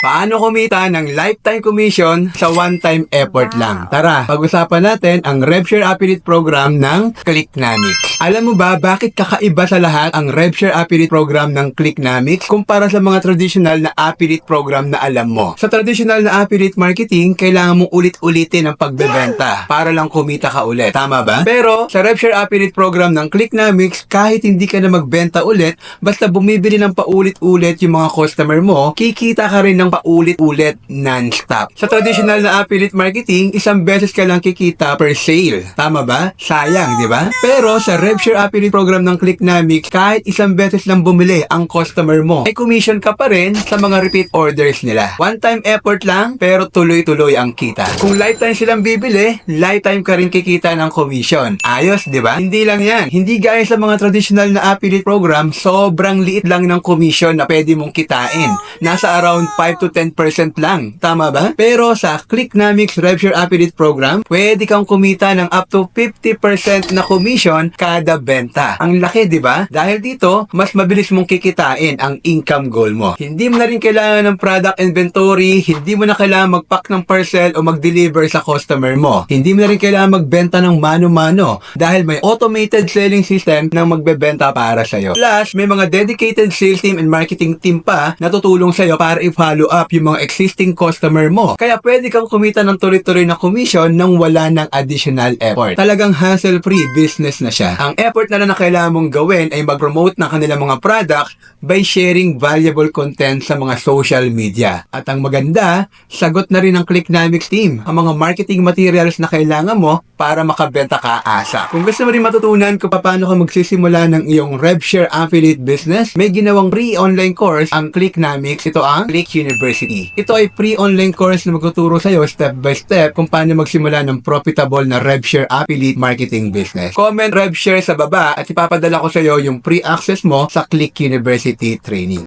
Paano kumita ng lifetime commission sa one-time effort lang? Tara, pag-usapan natin ang RevShare Affiliate Program ng Clicknamics. Alam mo ba bakit kakaiba sa lahat ang RevShare Affiliate Program ng Clicknamics kumpara sa mga traditional na affiliate program na alam mo? Sa traditional na affiliate marketing, kailangan mong ulit-ulitin ang pagbebenta para lang kumita ka ulit. Tama ba? Pero sa RevShare Affiliate Program ng Clicknamics, kahit hindi ka na magbenta ulit, basta bumibili ng paulit-ulit yung mga customer mo, kikita ka rin ng paulit-ulit non-stop. Sa traditional na affiliate marketing, isang beses ka lang kikita per sale. Tama ba? Sayang, di ba? Pero sa RevShare Affiliate Program ng Clicknamics, kahit isang beses lang bumili ang customer mo, ay commission ka pa rin sa mga repeat orders nila. One-time effort lang, pero tuloy-tuloy ang kita. Kung lifetime silang bibili, lifetime ka rin kikita ng commission. Ayos, di ba? Hindi lang yan. Hindi gaya sa mga traditional na affiliate program, sobrang liit lang ng commission na pwede mong kitain. Nasa around 5 to 10% lang. Tama ba? Pero sa Clicknamics RevShare Affiliate Program, pwede kang kumita ng up to 50% na commission kada benta. Ang laki, di ba? Dahil dito, mas mabilis mong kikitain ang income goal mo. Hindi mo na rin kailangan ng product inventory, hindi mo na kailangan mag-pack ng parcel o mag-deliver sa customer mo. Hindi mo na rin kailangan magbenta ng mano-mano dahil may automated selling system na magbebenta para sa'yo. Plus, may mga dedicated sales team and marketing team pa na tutulong sa'yo para i-follow up yung mga existing customer mo. Kaya pwede kang kumita ng tuloy-tuloy na commission nang wala ng additional effort. Talagang hassle-free business na siya. Ang effort na lang na kailangan mong gawin ay mag-promote ng kanilang mga products by sharing valuable content sa mga social media. At ang maganda, sagot na rin ng Clicknamics team ang mga marketing materials na kailangan mo para makabenta ka asa. Kung gusto mo rin matutunan kung paano ka magsisimula ng iyong RevShare Affiliate business, may ginawang free online course ang Clicknamics. Ito ang Click University. Ito ay free online course na magtuturo sa iyo step by step kung paano magsimula ng profitable na RevShare Affiliate marketing business. Comment RevShare sa baba at ipapadala ko sa iyo yung free access mo sa Click University training.